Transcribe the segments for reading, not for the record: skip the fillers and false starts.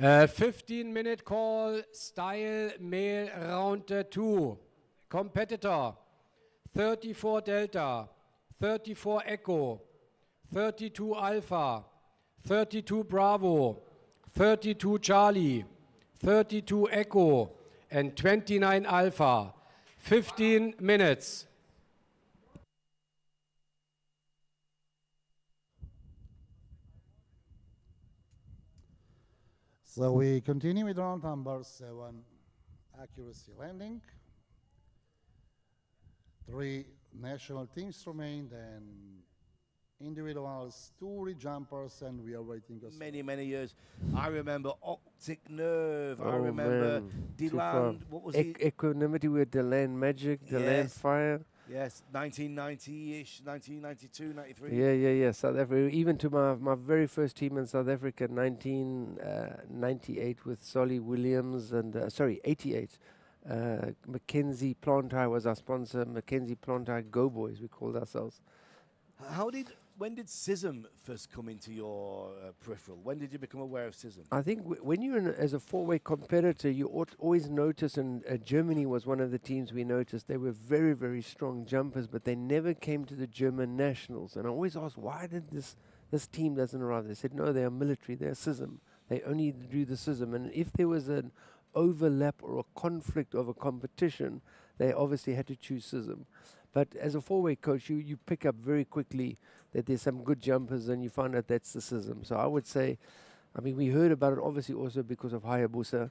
15-minute call, style male round 2. Competitor, 34 Delta, 34 Echo, 32 Alpha, 32 Bravo, 32 Charlie, 32 Echo, and 29 Alpha. 15 minutes. So we continue with round number 7, accuracy landing. 3 national teams remain, and individuals, 2 jumpers, and we are waiting many years. I remember Optic Nerve. I remember Deland. What was it? Equanimity with Deland Magic, Deland Fire. Yes, 1990-ish, 1992, 93. Yeah. South Africa. Even to my very first team in South Africa, 1998 with Solly Williams and 88. Mackenzie Plantai was our sponsor. Mackenzie Plantai Go Boys, we called ourselves. When did Cism first come into your peripheral? When did you become aware of Cism? I think when you're as a four-way competitor, you always notice, and Germany was one of the teams we noticed, they were very, very strong jumpers, but they never came to the German nationals. And I always asked, why did this team doesn't arrive? They said, no, they are military, they're Cism. They only do the Cism. And if there was an overlap or a conflict of a competition, they obviously had to choose Cism. But as a four-way coach, you pick up very quickly that there's some good jumpers, and you find out that's the Cism. So I would say, we heard about it obviously also because of Hayabusa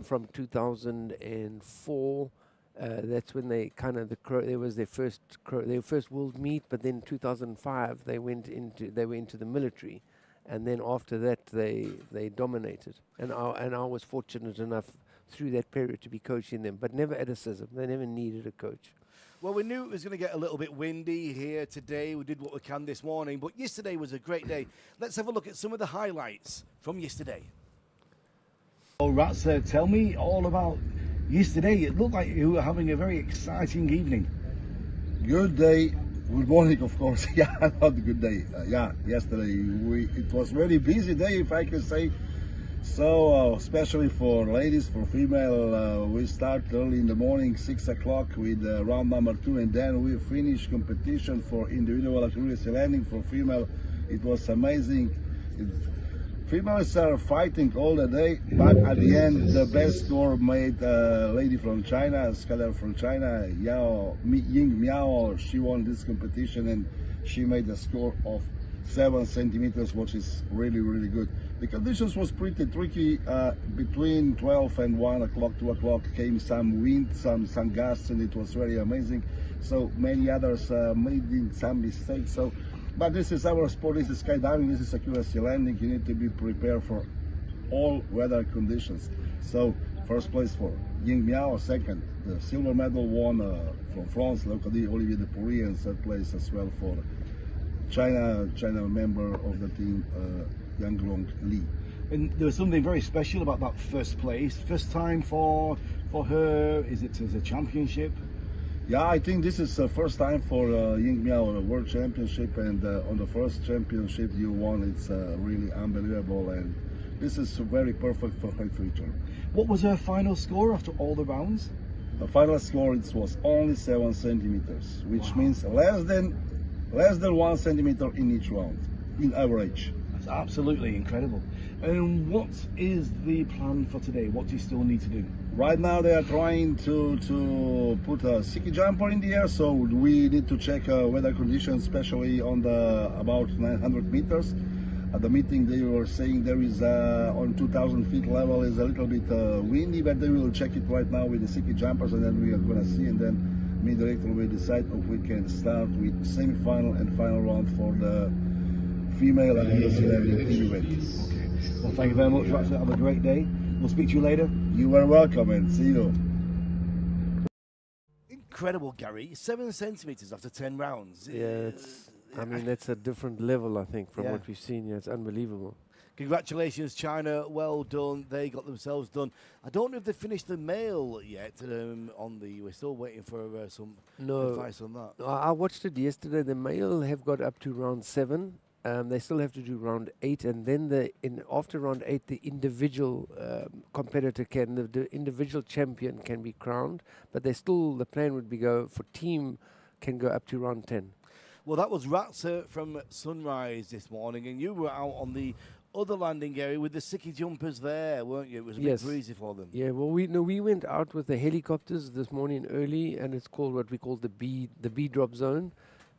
from 2004. That's when they there was their first world meet. But then 2005 they were into the military, and then after that they dominated. And I was fortunate enough through that period to be coaching them, but never at a Cism. They never needed a coach. Well, we knew it was going to get a little bit windy here today. We did what we can this morning, but yesterday was a great day. Let's have a look at some of the highlights from yesterday. Oh, Rats, tell me all about yesterday. It looked like you were having a very exciting evening. Good day. Good morning, of course. Yeah, not a good day. Yesterday it was very busy day, if I can say. So, especially for ladies, for female, we start early in the morning, 6 o'clock with round number 2, and then we finish competition for individual accuracy landing. For female, it was amazing. Females are fighting all the day, but at the end, the best score made a lady from China, skydiver from China, Ying Miao. She won this competition, and she made a score of 7 centimeters, which is really, really good. The conditions was pretty tricky. Between 12 and 1 o'clock, 2 o'clock came some wind, some gusts, and it was very amazing. So many others made some mistakes. But this is our sport. This is skydiving. This is accuracy landing. You need to be prepared for all weather conditions. So first place for Ying Miao, second the silver medal won from France, locally Olivier de Pourry, and third place as well for China member of the team, Yang Long Li. And there was something very special about that first place. First time for her. Is it as a championship? Yeah, I think this is the first time for Ying Miao a world championship, and on the first championship you won. It's really unbelievable, and this is very perfect for her future. What was her final score after all the rounds? The final score was only 7 centimeters, which means less than 1 centimeter in each round, in average. That's absolutely incredible. And what is the plan for today? What do you still need to do? Right now they are trying to put a ski jumper in the air, so we need to check weather conditions, especially on the about 900 meters. At the meeting they were saying there is on 2,000 feet level is a little bit windy, but they will check it right now with the ski jumpers, and then we are going to see, and then me director will decide if we can start with semi-final and final round for the female accuracy landing event. Okay. Well, thank you very much. Have a great day. We'll speak to you later. You are welcome, and see you. Incredible, Gary. 7 centimeters after 10 rounds. Yeah, that's a different level, I think, from what we've seen. Yeah, it's unbelievable. Congratulations, China. Well done. They got themselves done. I don't know if they finished the male yet. We're still waiting for some advice on that. I watched it yesterday. The male have got up to round 7. They still have to do round 8, and then after round 8, the individual competitor the individual champion can be crowned. But the plan would be for team can go up to round 10. Well, that was Ratzer from Sunrise this morning, and you were out on the other landing area with the Sicky jumpers there, weren't you? It was a bit breezy for them. Yeah, well, we went out with the helicopters this morning early, and it's called what we call the B drop zone,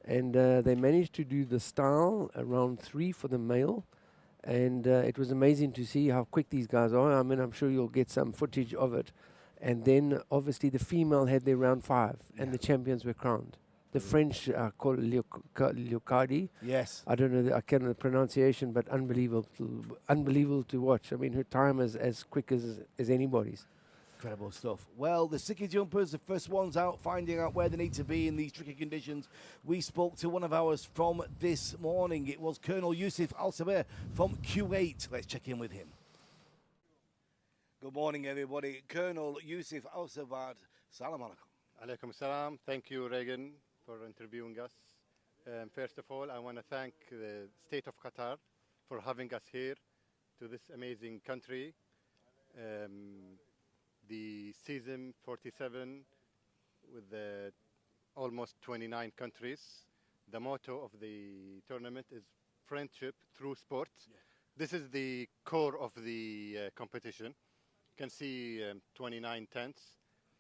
and they managed to do the style around 3 for the male, and it was amazing to see how quick these guys are. I mean, I'm sure you'll get some footage of it, and then obviously the female had their round 5, and the champions were crowned. The French are called Leocardi. Yes. I don't know, I can't know the pronunciation, but unbelievable to watch. I mean, her time is as quick as anybody's. Incredible stuff. Well, the Sicky jumpers, the first ones out, finding out where they need to be in these tricky conditions. We spoke to one of ours from this morning. It was Colonel Yusuf Al-Sabir from Kuwait. Let's check in with him. Good morning, everybody. Colonel Yusuf Al-Sabir, salam alaikum. Alaikum salam. Thank you, Reagan, for interviewing us. First of all, I want to thank the state of Qatar for having us here to this amazing country. The Cism 47 with almost 29 countries. The motto of the tournament is friendship through sport. Yeah. This is the core of the competition. You can see 29 tents.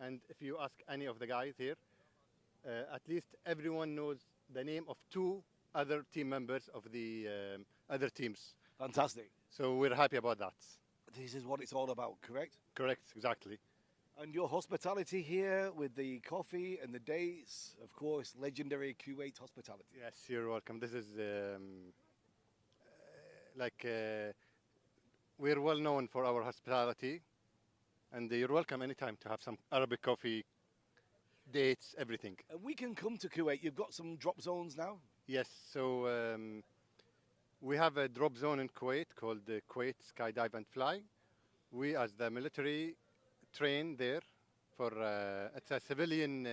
And if you ask any of the guys here, at least everyone knows the name of 2 other team members of the other teams. Fantastic. So we're happy about that. This is what it's all about, correct? Correct, exactly. And your hospitality here with the coffee and the dates, of course, legendary Kuwait hospitality. Yes, you're welcome. This is we're well known for our hospitality. And you're welcome anytime to have some Arabic coffee, dates, everything. And we can come to Kuwait. You've got some drop zones now? Yes, so we have a drop zone in Kuwait called the Kuwait Skydive and Fly. We, as the military, train there for, it's a civilian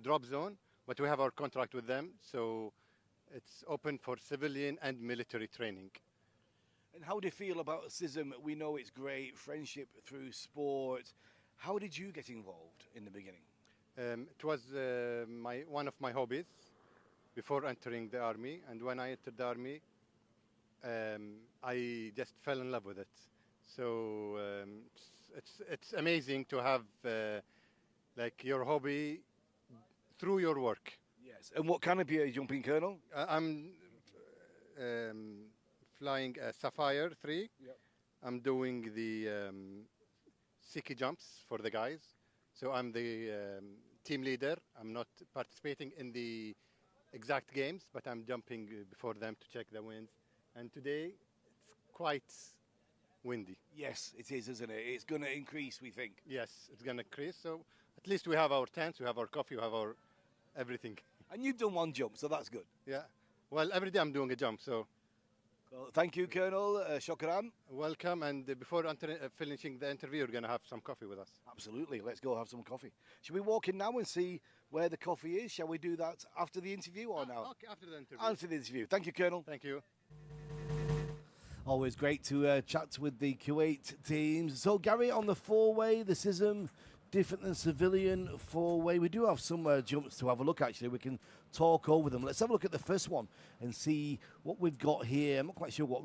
drop zone, but we have our contract with them, so it's open for civilian and military training. And how do you feel about Cism? We know it's great, friendship through sport. How did you get involved in the beginning? It was one of my hobbies before entering the army, and when I entered the army, I just fell in love with it. So it's amazing to have like your hobby through your work. Yes. And what canopy are you jumping, Colonel? I'm flying a Sapphire 3. Yep. I'm doing the Sicky jumps for the guys. So I'm the team leader. I'm not participating in the exact games, but I'm jumping before them to check the winds. And today it's quite windy. Yes, it is, isn't it? It's going to increase, we think. Yes, it's going to increase. So at least we have our tents, we have our coffee, we have our everything. And you've done one jump, so that's good. Yeah. Well, every day I'm doing a jump, so. Well, thank you, Colonel. Shukran. Welcome. And before finishing the interview, you're going to have some coffee with us. Absolutely. Let's go have some coffee. Should we walk in now and see where the coffee is? Shall we do that after the interview or now? Okay, after the interview. After the interview. Thank you, Colonel. Thank you. Always great to chat with the Kuwait teams. So, Gary, on the 4-way, the Cism, different than civilian 4-way. We do have some jumps to have a look, actually. We can talk over them. Let's have a look at the first one and see what we've got here. I'm not quite sure what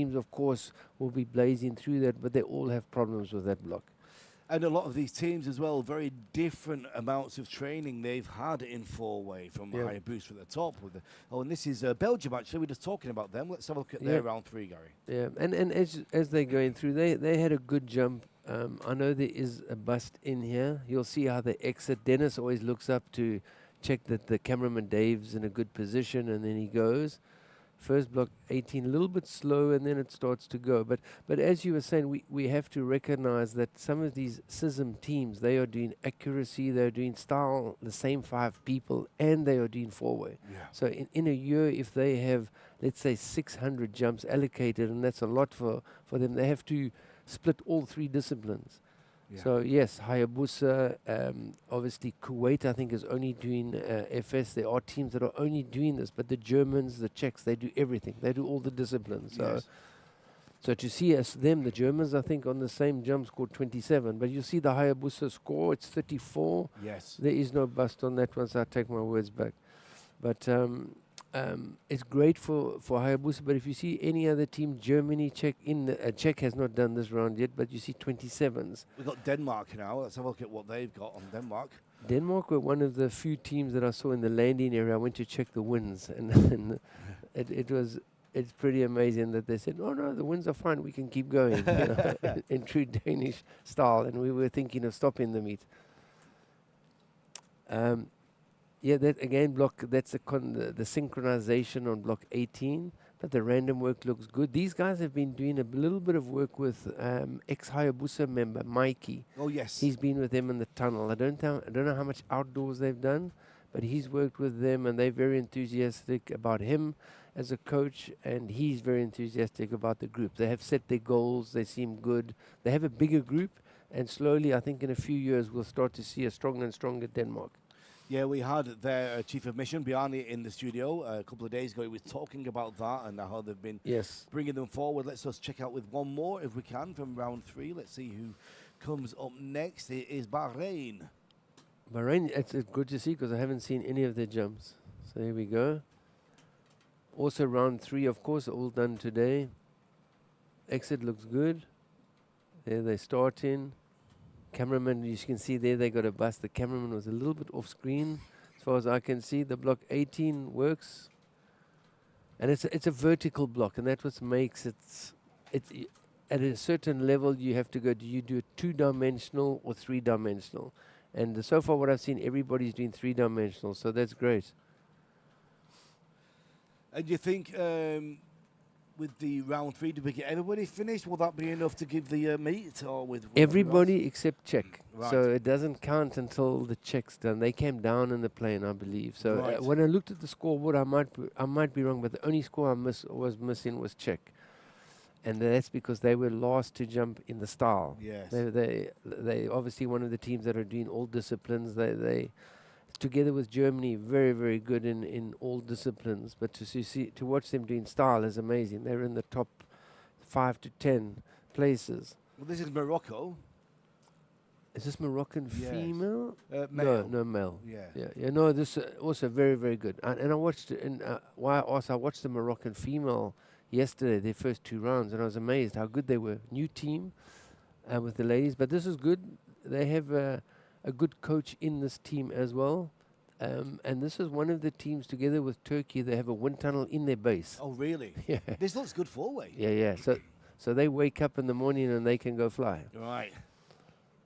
teams, of course, will be blazing through that, but they all have problems with that block. And a lot of these teams as well, very different amounts of training they've had in four-way, from Yeah. Hayabusa at the top. And this is Belgium, actually. We're just talking about them. Let's have a look at their round three, Gary. Yeah, and as they're going through, they had a good jump. I know there is a bust in here. You'll see how they exit. Dennis always looks up to check that the cameraman Dave's in a good position, and then he goes. First block 18, a little bit slow, and then it starts to go. But as you were saying, we have to recognize that some of these Cism teams, they are doing accuracy, they're doing style, the same 5 people, and they are doing four-way. Yeah. So in a year, if they have, let's say, 600 jumps allocated, and that's a lot for them, they have to split all 3 disciplines. Yeah. So yes, Hayabusa, obviously Kuwait, I think, is only doing FS. There are teams that are only doing this, but the Germans, the Czechs, they do everything. They do all the disciplines. So, Yes. so to see the Germans, I think, on the same jump scored 27. But you see the Hayabusa score, it's 34. Yes. There is no bust on that one, so I take my words back. But it's great for Hayabusa, but if you see any other team, Germany, Czech, Czech has not done this round yet, but you see 27s. We've got Denmark now. Let's have a look at what they've got on Denmark. Denmark were one of the few teams that I saw in the landing area. I went to check the winds, and it's pretty amazing that they said, oh no, the winds are fine, we can keep going, you know, in true Danish style, and we were thinking of stopping the meet. Yeah, that again that's the synchronization on block 18, but the random work looks good. These guys have been doing a little bit of work with ex-Hayabusa member Mikey. Oh, yes. He's been with them in the tunnel. I don't know how much outdoors they've done, but he's worked with them, and they're very enthusiastic about him as a coach, and he's very enthusiastic about the group. They have set their goals. They seem good. They have a bigger group, and slowly, I think in a few years, we'll start to see a stronger and stronger Denmark. Yeah, we had their chief of mission, Bjarni, in the studio a couple of days ago. He was talking about that and how they've been bringing them forward. Let's just check out with one more, if we can, from round 3. Let's see who comes up next. It is Bahrain. Bahrain, it's good to see because I haven't seen any of their jumps. So here we go. Also round 3, of course, all done today. Exit looks good. There they start in. Cameraman, you can see there they got a bust. The cameraman was a little bit off screen as far as I can see. The block 18 works, and it's a vertical block, and that's what makes it at a certain level you have to go, do you do it 2-dimensional or 3-dimensional? And so far what I've seen, everybody's doing 3-dimensional, so that's great. And you think with the round 3, did we get everybody finished? Will that be enough to give the meet, or with everybody except Czech? Right. So it doesn't count until the Czech's done. They came down in the plane, I believe. So when I looked at the scoreboard, I might be wrong, but the only score was missing was Czech, and that's because they were last to jump in the style. Yes. They obviously one of the teams that are doing all disciplines. They together with Germany, very, very good in all disciplines. But to watch them doing style is amazing. They're in the top 5 to 10 places. Well, this is Morocco. Is this Moroccan female? Male. No, male. Yeah. No, this also very, very good. And I watched it. And why I watched the Moroccan female yesterday, their first 2 rounds, and I was amazed how good they were. New team with the ladies, but this is good. They have a good coach in this team as well. And this is one of the teams together with Turkey. They have a wind tunnel in their base. Oh, really? Yeah. This looks good four-way. Yeah. So they wake up in the morning and they can go fly. Right.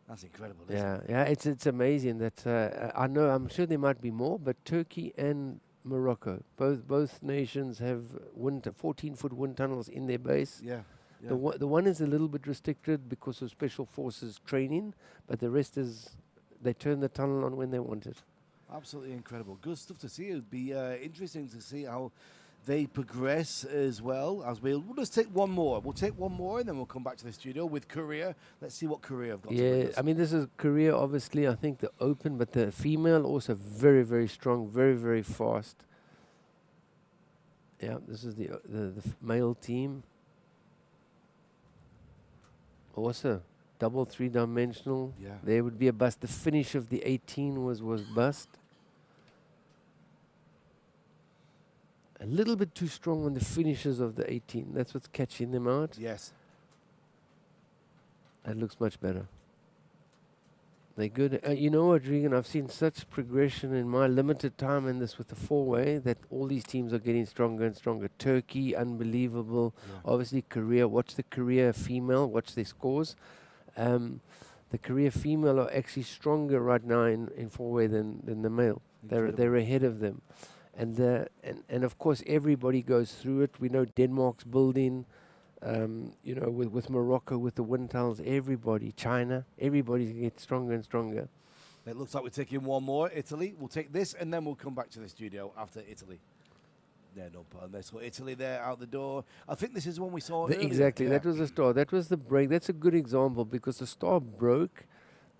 That's incredible. Yeah. It's amazing that I'm sure there might be more, but Turkey and Morocco, both nations have 14-foot wind tunnels in their base. Yeah. The one is a little bit restricted because of special forces training, but the rest is they turn the tunnel on when they want it. Absolutely incredible. Good stuff to see. It would be interesting to see how they progress as well. We'll just take one more. We'll take one more and then we'll come back to the studio with Korea. Let's see what Korea have got to bring us. I mean, this is Korea, obviously, I think the open, but the female also very, very strong, very, very fast. Yeah, this is the male team. Also, double 3-dimensional. Yeah. There would be a bust. The finish of the 18 was bust. a little bit too strong on the finishes of the 18. That's what's catching them out. Yes. That looks much better. They're good. You know what, Regan? I've seen such progression in my limited time in this with the four-way that all these teams are getting stronger and stronger. Turkey, unbelievable. Yeah. Obviously, Korea. Watch the Korea female. Watch their scores. The Korea female are actually stronger right now in four-way than the male. They're ahead of them. And of course, everybody goes through it. We know Denmark's building. You know, with Morocco, with the wind tunnels, everybody, China, everybody's getting stronger and stronger. It looks like we're taking one more. Italy. We'll take this, and then we'll come back to the studio after Italy. Yeah, no problem. So Italy there out the door. I think this is the one we saw earlier. Exactly. Yeah. That was the star. That was the break. That's a good example because the star broke,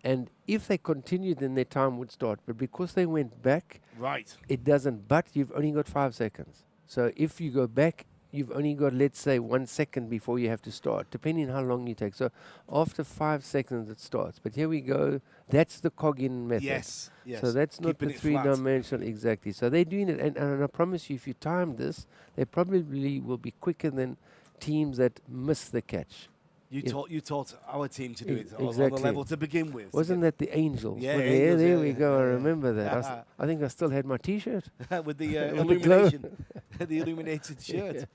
and if they continued, then their time would start. But because they went back, Right. it doesn't. But you've only got 5 seconds. So if you go back, you've only got, let's say, 1 second before you have to start, depending how long you take. So after 5 seconds, it starts. But here we go. That's the Coggin method. Yes. Yes. So that's not Keeping the it flat. three-dimensional. Exactly. So they're doing it. And I promise you, if you time this, they probably will be quicker than teams that miss the catch. You taught our team to do it on the Exactly. level to begin with. Wasn't that the Angels? Yeah, Well, Angels, there yeah, we go. yeah, I yeah. remember that. I think I still had my T-shirt. with the With the glow. illumination, the illuminated shirt. Yeah,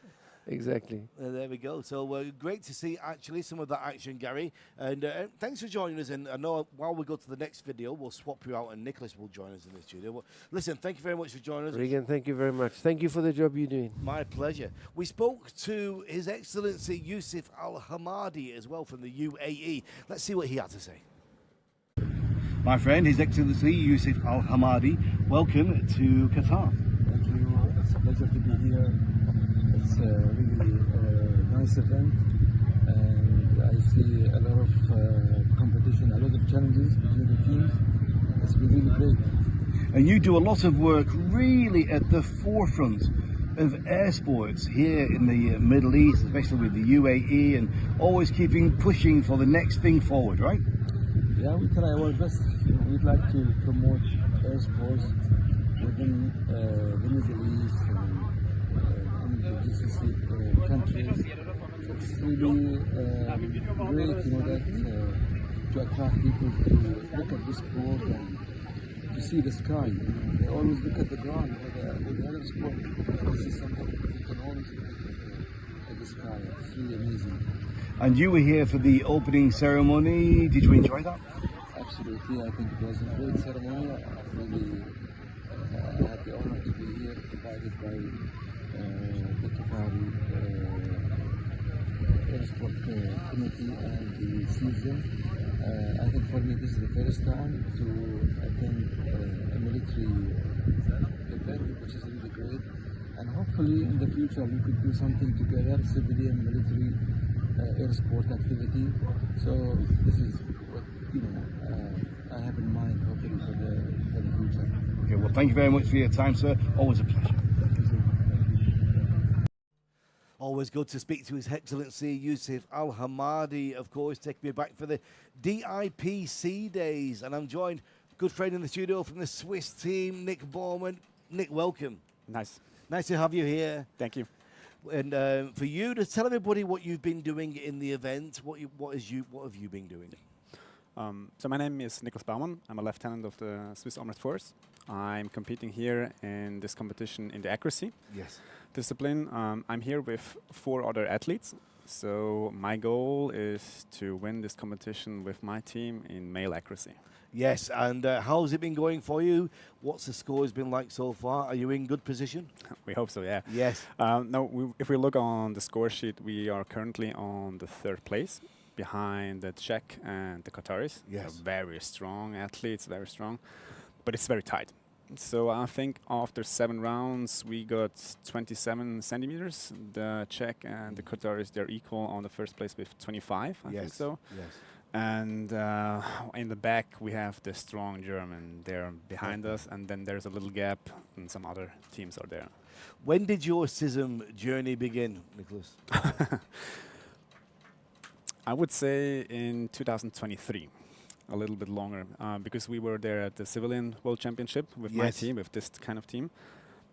exactly. There we go. So great to see actually some of that action, Gary. And thanks for joining us. And I know while we go to the next video, we'll swap you out and Nicholas will join us in the studio. Well, listen, thank you very much for joining us. Regan, thank you very much. Thank you for the job you're doing. My pleasure. We spoke to His Excellency Yusuf Al Hamadi as well from the UAE. Let's see what he had to say. My friend, His Excellency Yusuf Al Hamadi, welcome to Qatar. Thank you. It's a pleasure to be here. It's a really nice event, and I see a lot of competition, a lot of challenges between the teams. It's been really great. And you do a lot of work really at the forefront of air sports here in the Middle East, especially with the UAE, and always pushing for the next thing forward, right? Yeah, we try our best. We'd like to promote air sports within the Middle East and the GCC countries. So it's really great, that to attract people to look at the sport and to see the sky. They always look at the ground with the other sport. This is something you can always look at the sky. It's really amazing. And you were here for the opening ceremony. Did you enjoy that? Absolutely, I think it was a great ceremony. I really had the honor to be here, invited by the Qatari Air Sport Committee and the Cism. I think for me this is the first time to attend a military event, which is really great. And hopefully in the future we could do something together, civilian, military, air sport activity. So this is what I have in mind, hopefully for the future. Okay, well, thank you very much for your time, sir. Always a pleasure. Always good to speak to His Excellency Yusuf Al Hamadi, of course, taking me back for the DIPC days. And I'm joined, good friend in the studio from the Swiss team, Nick Bowman. Nick, welcome. Nice. Nice to have you here. Thank you. And for you to tell everybody what you've been doing in the event, what have you been doing? So my name is Nicholas Baumann. I'm a lieutenant of the Swiss Armed Force. I'm competing here in this competition in the accuracy discipline. I'm here with 4 other athletes. So my goal is to win this competition with my team in male accuracy. Yes, and how's it been going for you? What's the scores been like so far? Are you in good position? We hope so, yeah. Yes. If we look on the score sheet, we are currently on the 3rd place, behind the Czech and the Qataris. Yes. They're very strong athletes, very strong, but it's very tight. So I think after 7 rounds, we got 27 centimeters. The Czech and the Qataris, they're equal on the 1st place with 25, I think so. Yes. And in the back, we have the strong German. They're behind us, and then there's a little gap, and some other teams are there. When did your Cism journey begin, Nicholas? I would say in 2023, a little bit longer, because we were there at the Civilian World Championship with my team, with this kind of team.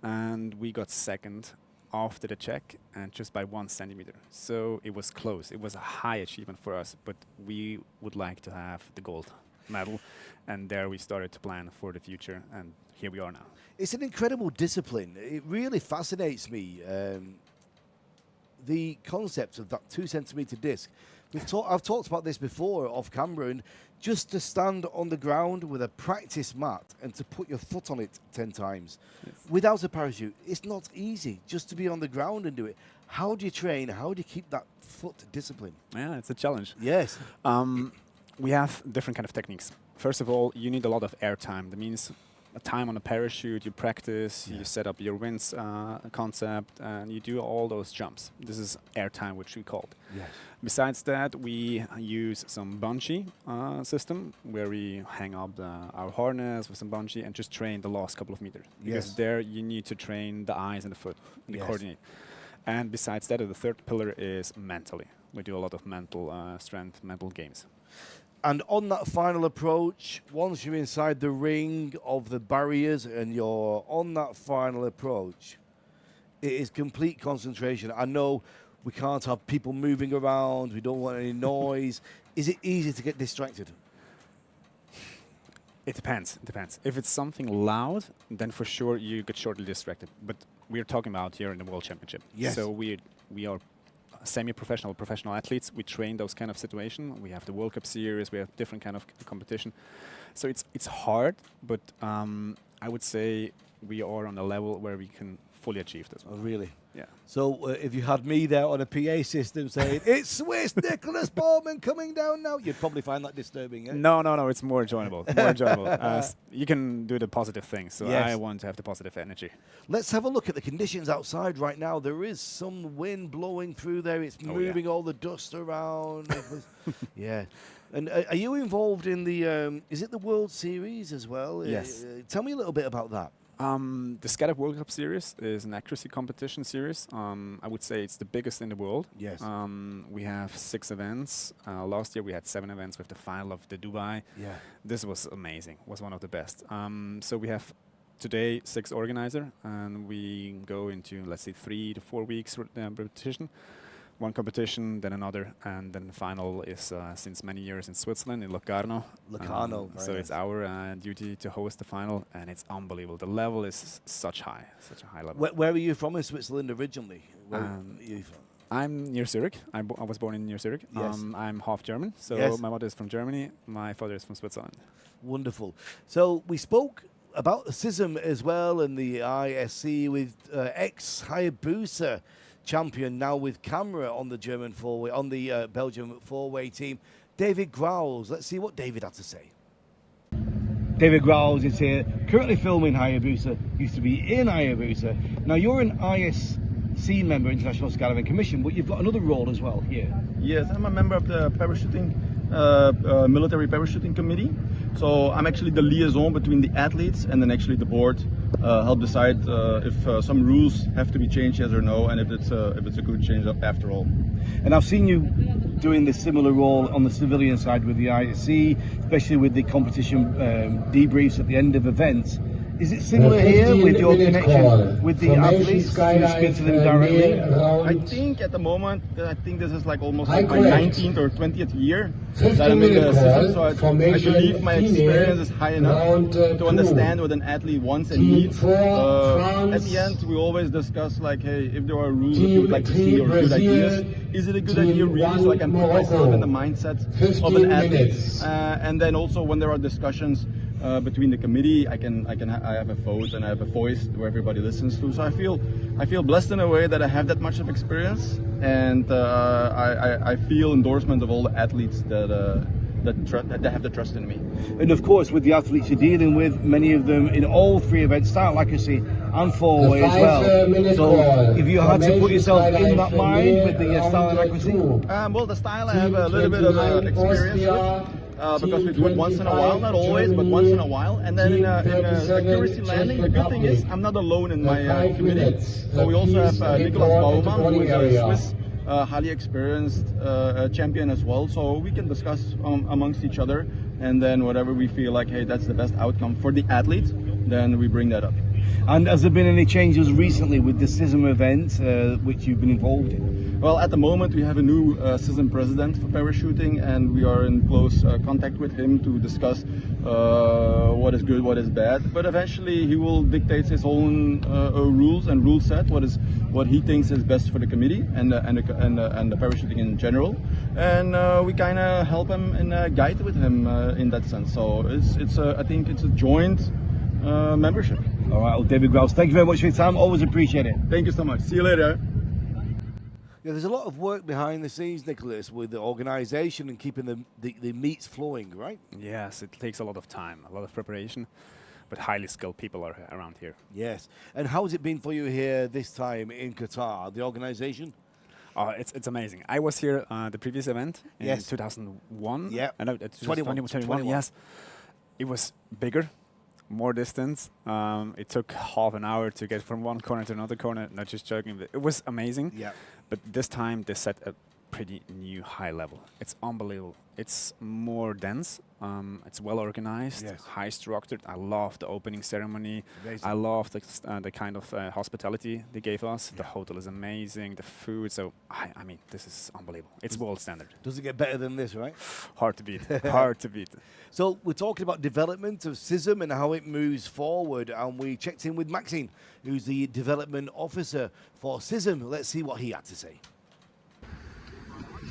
and we got second after the check, and just by 1 centimeter. So it was close. It was a high achievement for us, but we would like to have the gold medal, and there we started to plan for the future, and here we are now. It's an incredible discipline. It really fascinates me, the concept of that 2 centimeter disc. I've talked about this before off camera, and just to stand on the ground with a practice mat and to put your foot on it 10 times without a parachute, it's not easy just to be on the ground and do it. How do you train? How do you keep that foot discipline? Yeah, it's a challenge. Yes. We have different kind of techniques. First of all, you need a lot of air time. That means a time on a parachute, you practice, you set up your winds concept, and you do all those jumps. This is air time, which we called. Yes. Besides that, we use some bungee system where we hang up our harness with some bungee and just train the last couple of meters. Because there you need to train the eyes and the foot and the coordinate. And besides that, the third pillar is mentally. We do a lot of mental strength, mental games. And on that final approach, once you're inside the ring of the barriers and you're on that final approach, it is complete concentration. I know we can't have people moving around. We don't want any noise. Is it easy to get distracted? It depends. It depends. If it's something loud, then for sure you get shortly distracted. But we're talking about here in the World Championship. Yes. So we are semi-professional, professional athletes. We train those kind of situations. We have the World Cup series. We have different kind of competition. So it's hard, but I would say we are on a level where we can fully achieve this. Oh, really? Yeah. So if you had me there on a PA system saying, it's Swiss Nicholas Baumann coming down now, you'd probably find that disturbing, eh? No, it's more enjoyable. More enjoyable. You can do the positive things, so I want to have the positive energy. Let's have a look at the conditions outside right now. There is some wind blowing through there. It's moving all the dust around. Yeah. And are you involved in the, is it the World Series as well? Yes. Tell me a little bit about that. The Skydiving World Cup series is an accuracy competition series. I would say it's the biggest in the world. Yes. We have 6 events. Last year we had 7 events with the final of the Dubai. Yeah. This was amazing. Was one of the best. So we have today 6 organizers, and we go into, let's say, 3 to 4 weeks repetition. One competition, then another, and then the final is since many years in Switzerland, in Locarno. Locarno. So it's our duty to host the final, and it's unbelievable. The level is such a high level. Where are you from in Switzerland originally? Where are you from? I'm near Zurich. I was born in near Zurich. Yes. I'm half German, so my mother is from Germany. My father is from Switzerland. Wonderful. So we spoke about the Cism as well and the ISC with ex-Hayabusa champion now with camera on the German four-way, on the Belgium four-way team, David Growls. Let's see what David had to say. David Growls is here, currently filming Hayabusa, used to be in Hayabusa. Now you're an ISC member, International Skydiving Commission, but you've got another role as well here. Yes, I'm a member of the parachuting, military parachuting committee. So I'm actually the liaison between the athletes and then actually the board help decide if some rules have to be changed, yes or no, and if it's a good change after all. And I've seen you doing this similar role on the civilian side with the ISC, especially with the competition debriefs at the end of events. Is it similar here with your connection with the athletes? Do you speak to them directly? I think at the moment, I think this is like almost like my 19th or 20th year that I'm in the system, so I believe my experience is high enough to understand what an athlete wants and needs. At the end, we always discuss like, hey, if there are rules that you would like to see or good ideas, is it a good idea really so I can put myself in the mindset of an athlete? And then also when there are discussions between the committee, I have a vote and I have a voice where everybody listens to. So I feel blessed in a way that I have that much of experience, and I feel endorsement of all the athletes that have the trust in me. And of course, with the athletes you're dealing with, many of them in all 3 events, start accuracy and four-way as well. So if you had to put yourself in that mind with the style and accuracy? Well, the style I have a little bit of experience with. Because we do it once in a while, not always, but once in a while. And then in accuracy landing, the good thing is I'm not alone in my committee. So we also have Nicholas Baumann, who is a Swiss, highly experienced champion as well. So we can discuss amongst each other, and then whatever we feel like, hey, that's the best outcome for the athlete, then we bring that up. And has there been any changes recently with the Cism event, which you've been involved in? Well, at the moment we have a new Cism president for parachuting, and we are in close contact with him to discuss what is good, what is bad. But eventually he will dictate his own rules and rule set, what he thinks is best for the committee and the parachuting in general. And we kind of help him and guide with him in that sense. So I think it's a joint membership. All right, well, David Grouse, thank you very much for your time. Always appreciate it. Thank you so much. See you later. Yeah, there's a lot of work behind the scenes, Nicholas, with the organisation and keeping the meets flowing, right? Yes, it takes a lot of time, a lot of preparation, but highly skilled people are around here. Yes. And how has it been for you here this time in Qatar, the organisation? It's amazing. I was here the previous event in Yes. 2001. Yeah. No, 21. Yes. It was bigger, more distance. It took half an hour to get from one corner to another corner. Not just joking, but it was amazing. Yeah. But this time they set a pretty new high level. It's unbelievable. It's more dense. It's well organized, Yes. high structured. I love the opening ceremony. Amazing. I love the kind of hospitality they gave us. The hotel is amazing. The food. So I mean, this is unbelievable. It's world standard. Does it get better than this, right? Hard to beat. Hard to beat. So we're talking about development of Cism and how it moves forward, and we checked in with Maxine, who's the development officer for Cism. Let's see what he had to say.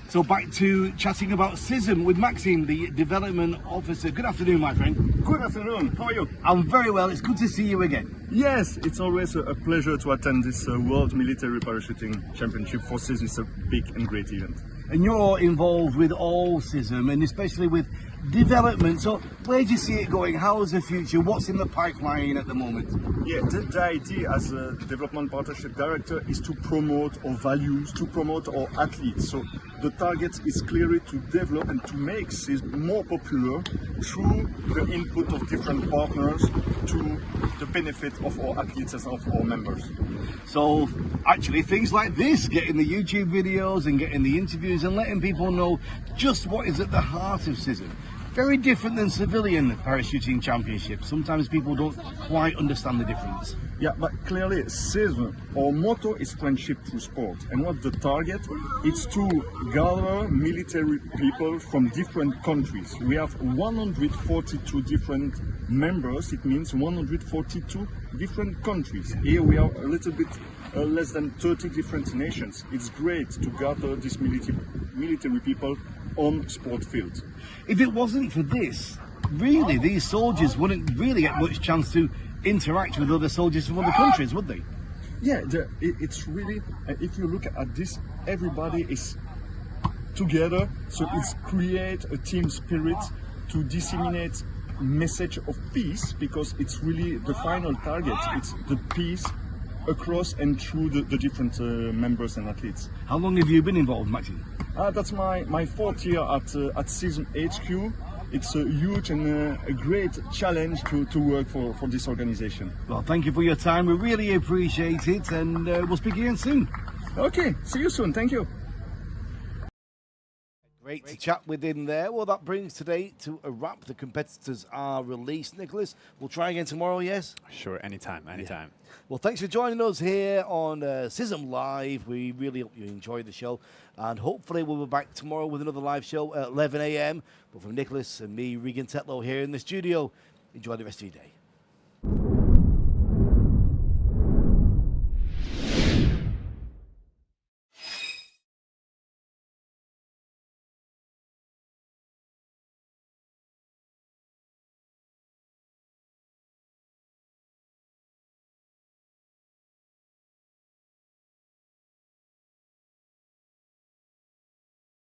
So back to chatting about Cism with Maxime, the development officer. Good afternoon, my friend. Good afternoon. How are you? I'm very well. It's good to see you again. Yes, it's always a pleasure to attend this World Military Parachuting Championship for Cism. It's a big and great event. And you're involved with all Cism, and especially with development. So where do you see it going? How is the future? What's in the pipeline at the moment? Yeah, the idea as a development partnership director is to promote our values, to promote our athletes. So the target is clearly to develop and to make Cism more popular through the input of different partners to the benefit of our athletes and of our members. So actually things like this, getting the YouTube videos and getting the interviews and letting people know just what is at the heart of Cism. Very different than civilian parachuting championships. Sometimes people don't quite understand the difference. Yeah, but clearly Cism, our motto is friendship through sport. And what the target? It's to gather military people from different countries. We have 142 different members. It means 142 different countries. Here we are a little bit less than 30 different nations. It's great to gather these military people on sport field. If it wasn't for this, really, these soldiers wouldn't really get much chance to interact with other soldiers from other countries, would they? Yeah, it's really, if you look at this, everybody is together, so it's create a team spirit to disseminate message of peace, because it's really the final target. It's the peace across and through the different members and athletes. How long have you been involved, Maxine? That's my fourth year at Cism HQ. It's a huge and a great challenge to work for this organization. Well, thank you for your time. We really appreciate it, and we'll speak again soon. Okay, see you soon. Thank you. Great to chat with him there. Well, that brings today to a wrap. The competitors are released, Nicholas. We'll try again tomorrow, yes? Sure, anytime. Yeah. Well, thanks for joining us here on Cism Live. We really hope you enjoyed the show. And hopefully we'll be back tomorrow with another live show at 11 a.m. But from Nicholas and me, Regan Tetlow, here in the studio, enjoy the rest of your day.